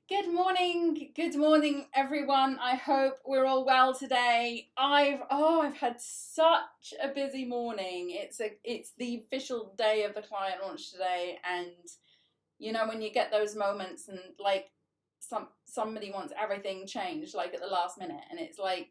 Good morning, everyone. I hope we're all well today. I've had such a busy morning. It's the official day of the client launch today, and when you get those moments and like somebody wants everything changed like at the last minute, and it's like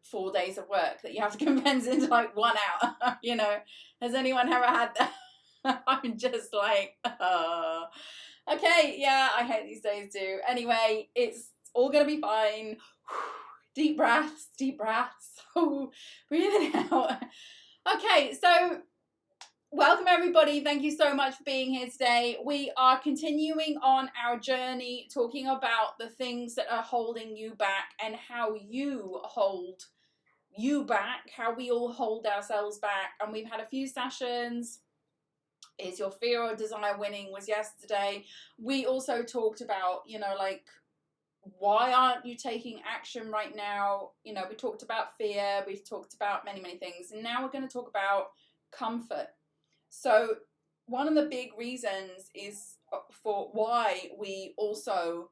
4 days of work that you have to condense into like 1 hour. Has anyone ever had that? I'm just like, okay, yeah, I hate these days too. Anyway, it's all gonna be fine. Deep breaths, deep breaths. Breathing out. Okay, so welcome everybody. Thank you so much for being here today. We are continuing on our journey talking about the things that are holding you back and how you hold you back, how we all hold ourselves back. And we've had a few sessions. Is your fear or desire winning was yesterday. We also talked about, like, why aren't you taking action right now? We talked about fear, we've talked about many, many things. And now we're going to talk about comfort. So one of the big reasons is for why we also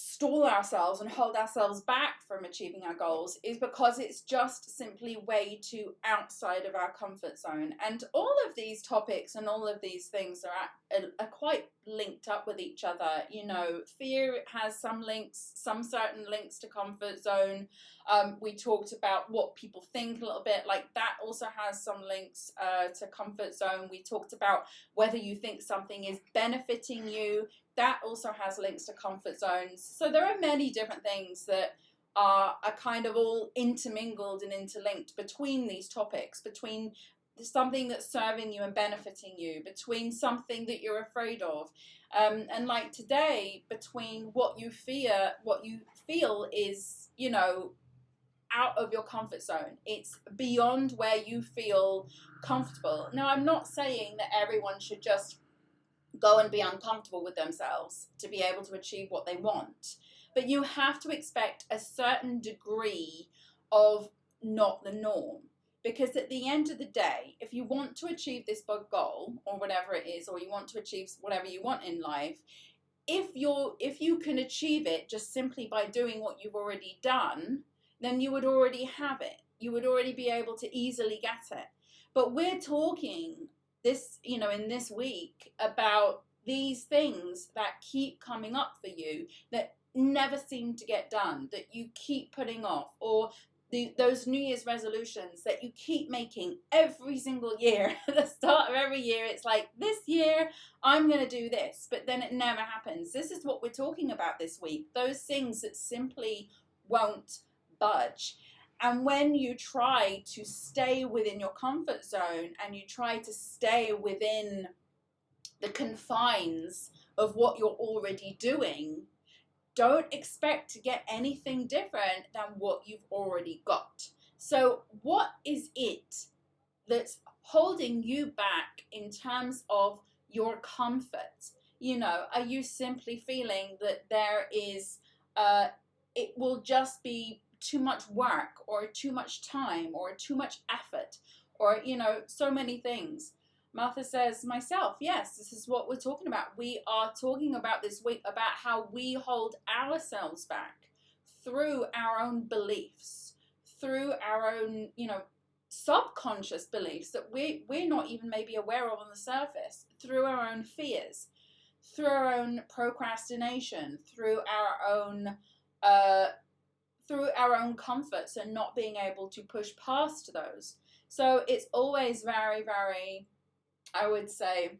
stall ourselves and hold ourselves back from achieving our goals is because it's just simply way too outside of our comfort zone. And all of these topics and all of these things are quite linked up with each other. Fear has some certain links to comfort zone. We talked about what people think a little bit, like that also has some links to comfort zone. We talked about whether you think something is benefiting you. That also has links to comfort zones. So there are many different things that are kind of all intermingled and interlinked between these topics, between something that's serving you and benefiting you, between something that you're afraid of. And like today, between what you feel is, out of your comfort zone. It's beyond where you feel comfortable. Now, I'm not saying that everyone should just go and be uncomfortable with themselves to be able to achieve what they want. But you have to expect a certain degree of not the norm. Because at the end of the day, if you want to achieve this big goal or whatever it is, or you want to achieve whatever you want in life, if you can achieve it just simply by doing what you've already done, then you would already have it. You would already be able to easily get it. But we're talking this, in this week about these things that keep coming up for you that never seem to get done, that you keep putting off, or those New Year's resolutions that you keep making every single year. At the start of every year, it's like, this year I'm going to do this, but then it never happens. This is what we're talking about this week. Those things that simply won't budge. And when you try to stay within your comfort zone and you try to stay within the confines of what you're already doing, don't expect to get anything different than what you've already got. So what is it that's holding you back in terms of your comfort? Are you simply feeling that there is, it will just be too much work or too much time or too much effort or, so many things? Martha says, myself, yes, this is what we're talking about. We are talking about this week about how we hold ourselves back through our own beliefs, through our own, subconscious beliefs that we're not even maybe aware of on the surface, through our own fears, through our own procrastination, through our own comforts and not being able to push past those. So it's always very, very, I would say,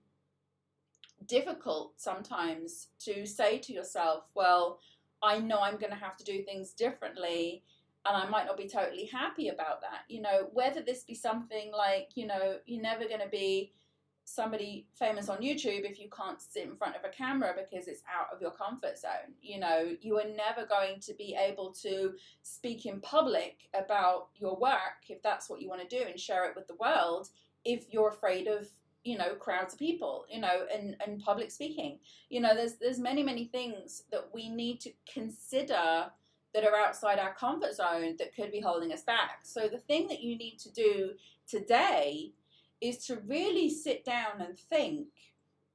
difficult sometimes to say to yourself, well, I know I'm going to have to do things differently and I might not be totally happy about that. Whether this be something like, you're never going to be somebody famous on YouTube if you can't sit in front of a camera because it's out of your comfort zone. You are never going to be able to speak in public about your work if that's what you want to do and share it with the world if you're afraid of crowds of people, and public speaking. There's many, many things that we need to consider that are outside our comfort zone that could be holding us back. So the thing that you need to do today is to really sit down and think,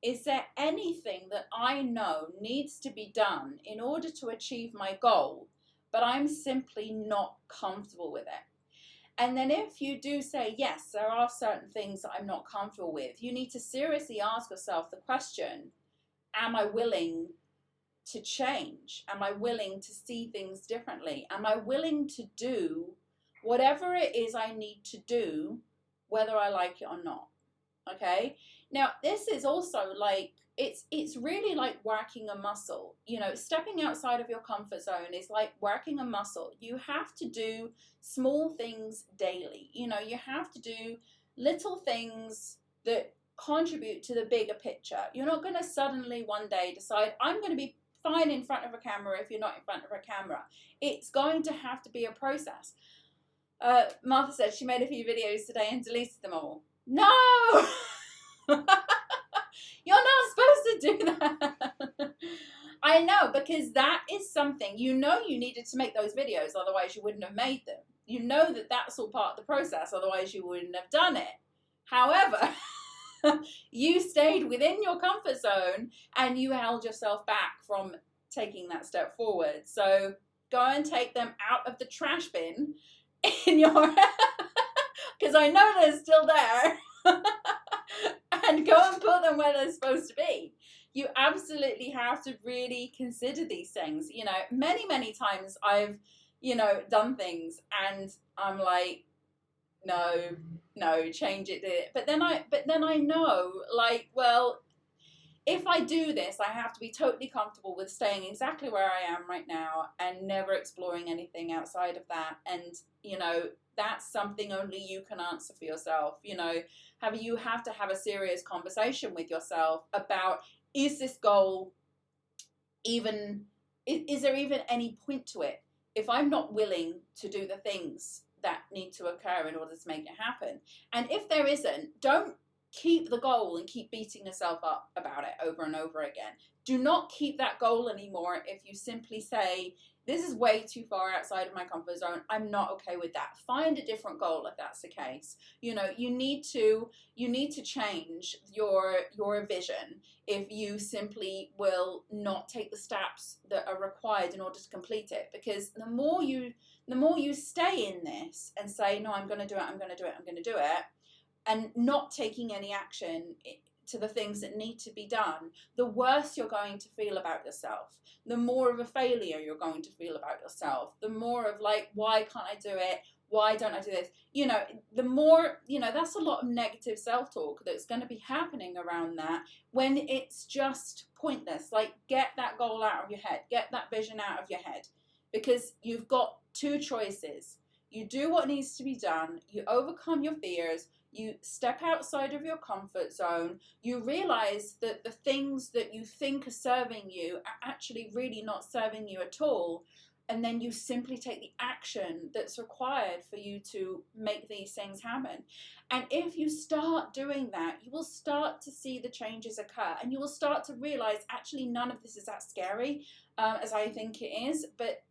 is there anything that I know needs to be done in order to achieve my goal, but I'm simply not comfortable with it? And then if you do say, yes, there are certain things that I'm not comfortable with, you need to seriously ask yourself the question, am I willing to change? Am I willing to see things differently? Am I willing to do whatever it is I need to do, whether I like it or not? Okay. Now, this is also like, it's really like working a muscle. You know, stepping outside of your comfort zone is like working a muscle. You have to do small things daily. You know, you have to do little things that contribute to the bigger picture. You're not going to suddenly one day decide, I'm going to be fine in front of a camera if you're not in front of a camera. It's going to have to be a process. Martha said she made a few videos today and deleted them all. No! You're not supposed to do that. I know, because that is something, you know, you needed to make those videos, otherwise you wouldn't have made them. You know that that's all part of the process, otherwise you wouldn't have done it. However, you stayed within your comfort zone and you held yourself back from taking that step forward. So go and take them out of the trash bin in your, because I know they're still there, and go and put them where they're supposed to be. You absolutely have to really consider these things. You know, many times I've, you know, done things and I'm like, no, change it. But then I know, like, well, if I do this, I have to be totally comfortable with staying exactly where I am right now and never exploring anything outside of that. And, you know, that's something only you can answer for yourself. You know, you have to have a serious conversation with yourself about, is this goal even, is there even any point to it if I'm not willing to do the things that need to occur in order to make it happen? And if there isn't, don't keep the goal and keep beating yourself up about it over and over again. Do not keep that goal anymore if you simply say, this is way too far outside of my comfort zone, I'm not okay with that. Find a different goal if that's the case. You know, you need to change your vision if you simply will not take the steps that are required in order to complete it. Because the more you stay in this and say, no, I'm going to do it, and not taking any action to the things that need to be done, the worse you're going to feel about yourself. The more of a failure you're going to feel about yourself. The more of like, why can't I do it? Why don't I do this? You know, the more, you know, that's a lot of negative self-talk that's going to be happening around that when it's just pointless. Like, get that goal out of your head. Get that vision out of your head. Because you've got two choices. You do what needs to be done. You overcome your fears. You step outside of your comfort zone. You realize that the things that you think are serving you are actually really not serving you at all. And then you simply take the action that's required for you to make these things happen. And if you start doing that, you will start to see the changes occur. And you will start to realize, actually, none of this is that scary as I think it is. But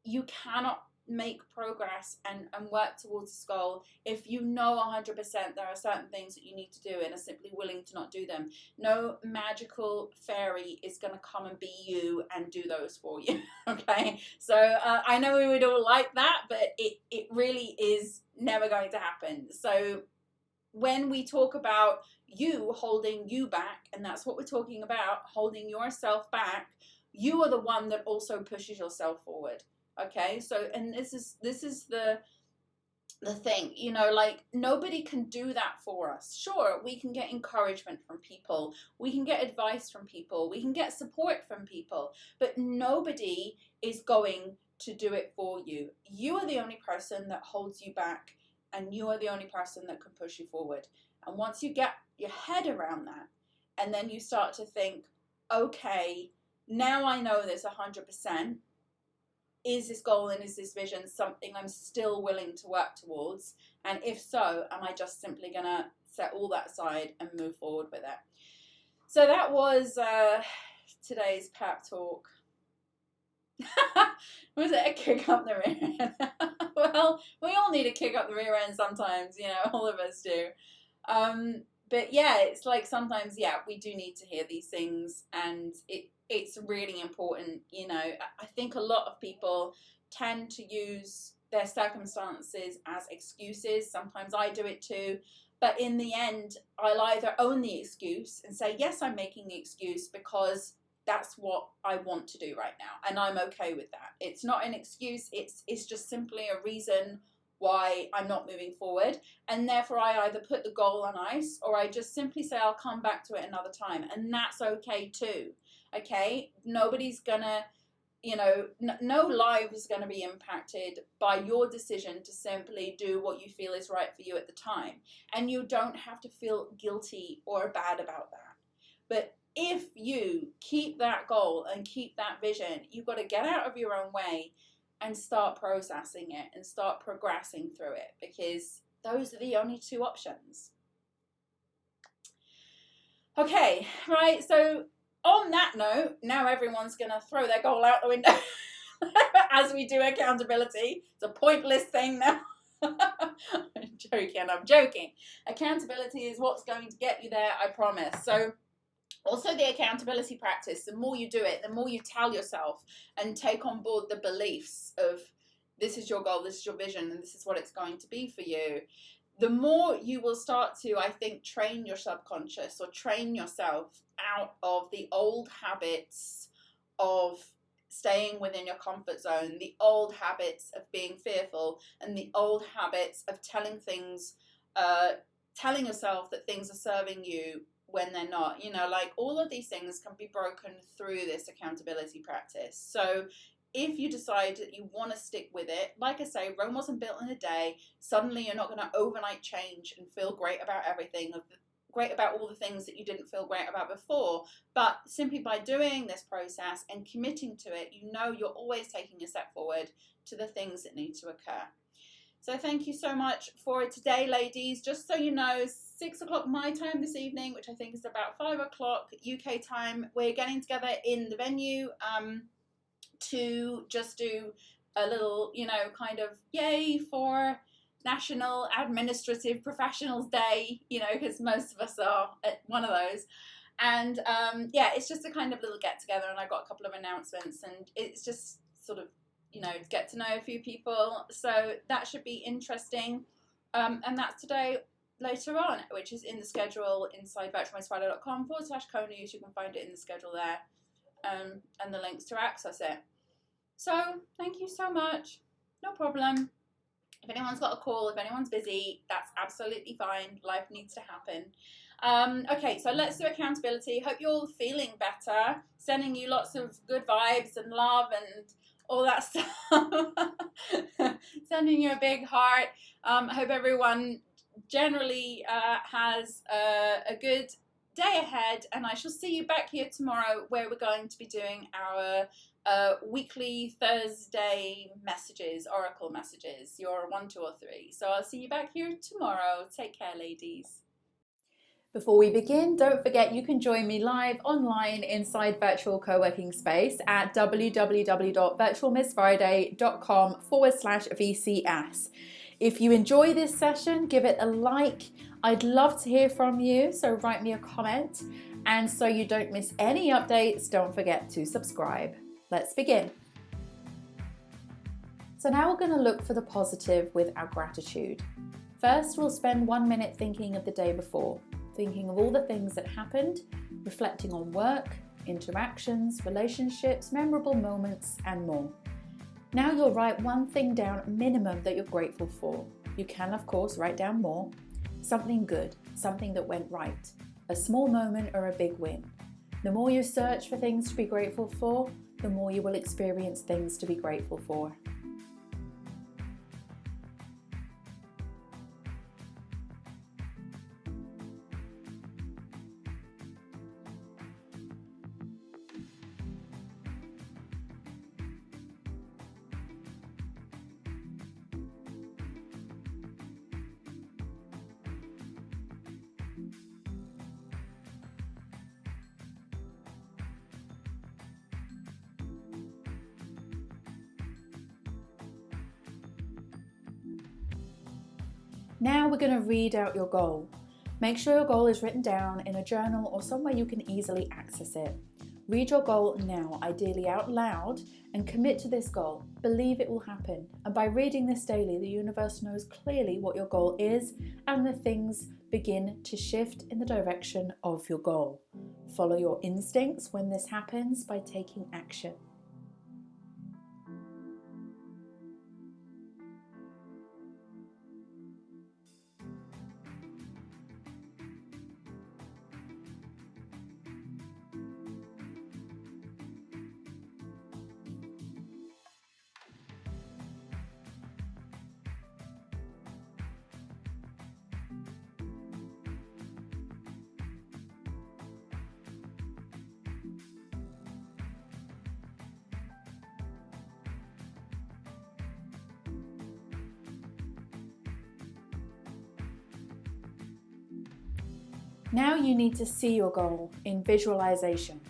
you cannot make progress and work towards this goal if you know 100% there are certain things that you need to do and are simply willing to not do them. No magical fairy is going to come and be you and do those for you. Okay, so I know we would all like that, but it really is never going to happen. So when we talk about you holding you back, and that's what we're talking about, holding yourself back, you are the one that also pushes yourself forward. Okay, so, and this is the thing, you know, like, nobody can do that for us. Sure, we can get encouragement from people, we can get advice from people, we can get support from people, but nobody is going to do it for you. You are the only person that holds you back, and you are the only person that can push you forward. And once you get your head around that, and then you start to think, okay, now I know this 100%. Is this goal and is this vision something I'm still willing to work towards? And if so, am I just simply going to set all that aside and move forward with it? So that was today's pep talk. Was it a kick up the rear end? Well, we all need a kick up the rear end sometimes, you know, all of us do. But yeah, it's like sometimes, yeah, we do need to hear these things, and it's really important. You know, I think a lot of people tend to use their circumstances as excuses. Sometimes I do it too. But in the end, I'll either own the excuse and say, yes, I'm making the excuse because that's what I want to do right now, and I'm okay with that. It's not an excuse, it's just simply a reason why I'm not moving forward, and therefore I either put the goal on ice or I just simply say I'll come back to it another time, and that's okay too. Okay, nobody's gonna, you know, no life is going to be impacted by your decision to simply do what you feel is right for you at the time, and you don't have to feel guilty or bad about that. But if you keep that goal and keep that vision, you've got to get out of your own way and start processing it and start progressing through it, because those are the only two options. Okay, right, so on that note, now everyone's going to throw their goal out the window as we do accountability. It's a pointless thing now. I'm joking. Accountability is what's going to get you there, I promise. So also the accountability practice, the more you do it, the more you tell yourself and take on board the beliefs of this is your goal, this is your vision, and this is what it's going to be for you, the more you will start to, I think, train your subconscious or train yourself out of the old habits of staying within your comfort zone, the old habits of being fearful, and the old habits of telling yourself that things are serving you when they're not. You know, like all of these things can be broken through this accountability practice. So if you decide that you want to stick with it, like I say, Rome wasn't built in a day. Suddenly you're not going to overnight change and feel great about everything, great about all the things that you didn't feel great about before. But simply by doing this process and committing to it, you know you're always taking a step forward to the things that need to occur. So thank you so much for today, ladies. Just so you know, 6 o'clock my time this evening, which I think is about 5 o'clock UK time, we're getting together in the venue to just do a little, you know, kind of yay for National Administrative Professionals Day, you know, because most of us are at one of those. And yeah, it's just a kind of little get together, and I got a couple of announcements, and it's just sort of, you know, get to know a few people. So that should be interesting. And that's today later on, which is in the schedule inside virtualmissfriday.com/co-news. You can find it in the schedule there, and the links to access it. So thank you so much. No problem. If anyone's got a call, if anyone's busy, that's absolutely fine. Life needs to happen. Okay, so let's do accountability. Hope you're all feeling better. Sending you lots of good vibes and love and all that stuff. Sending you a big heart. I hope everyone generally has a good day ahead, and I shall see you back here tomorrow, where we're going to be doing our weekly Thursday messages, oracle messages, your 1, 2, or 3. So I'll see you back here tomorrow. Take care, ladies. Before we begin, don't forget you can join me live online inside Virtual Co-working Space at www.virtualmissfriday.com/VCS. If you enjoy this session, give it a like. I'd love to hear from you, so write me a comment. And so you don't miss any updates, don't forget to subscribe. Let's begin. So now we're going to look for the positive with our gratitude. First, we'll spend 1 minute thinking of the day before, thinking of all the things that happened, reflecting on work, interactions, relationships, memorable moments, and more. Now you'll write one thing down minimum that you're grateful for. You can, of course, write down more. Something good, something that went right, a small moment or a big win. The more you search for things to be grateful for, the more you will experience things to be grateful for. Now we're going to read out your goal. Make sure your goal is written down in a journal or somewhere you can easily access it. Read your goal now, ideally out loud, and commit to this goal. Believe it will happen. And by reading this daily, the universe knows clearly what your goal is, and the things begin to shift in the direction of your goal. Follow your instincts when this happens by taking action. Now you need to see your goal in visualization.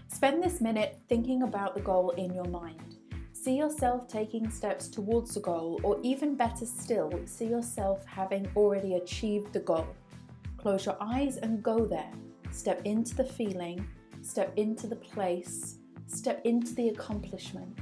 Spend this minute thinking about the goal in your mind. See yourself taking steps towards the goal, or even better still, see yourself having already achieved the goal. Close your eyes and go there. Step into the feeling, step into the place, step into the accomplishment.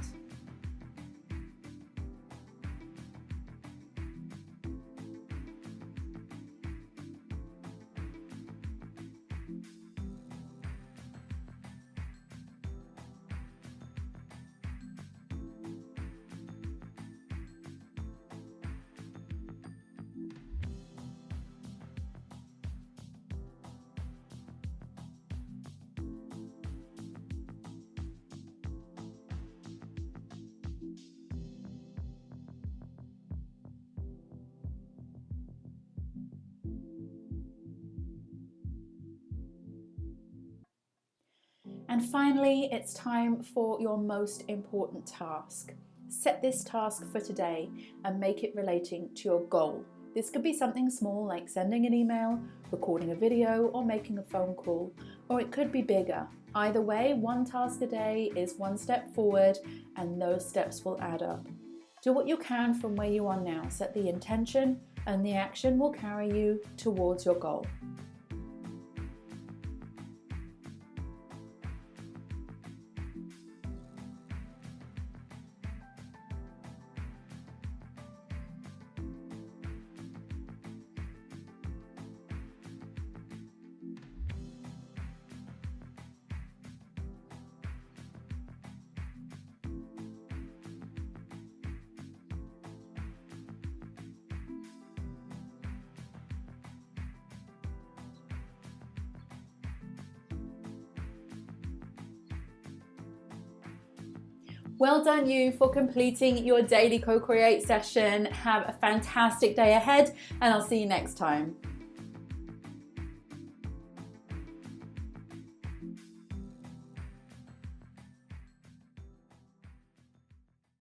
And finally, it's time for your most important task. Set this task for today and make it relating to your goal. This could be something small like sending an email, recording a video, or making a phone call, or it could be bigger. Either way, one task a day is one step forward, and those steps will add up. Do what you can from where you are now. Set the intention, and the action will carry you towards your goal. Well done you for completing your daily co-create session. Have a fantastic day ahead, and I'll see you next time.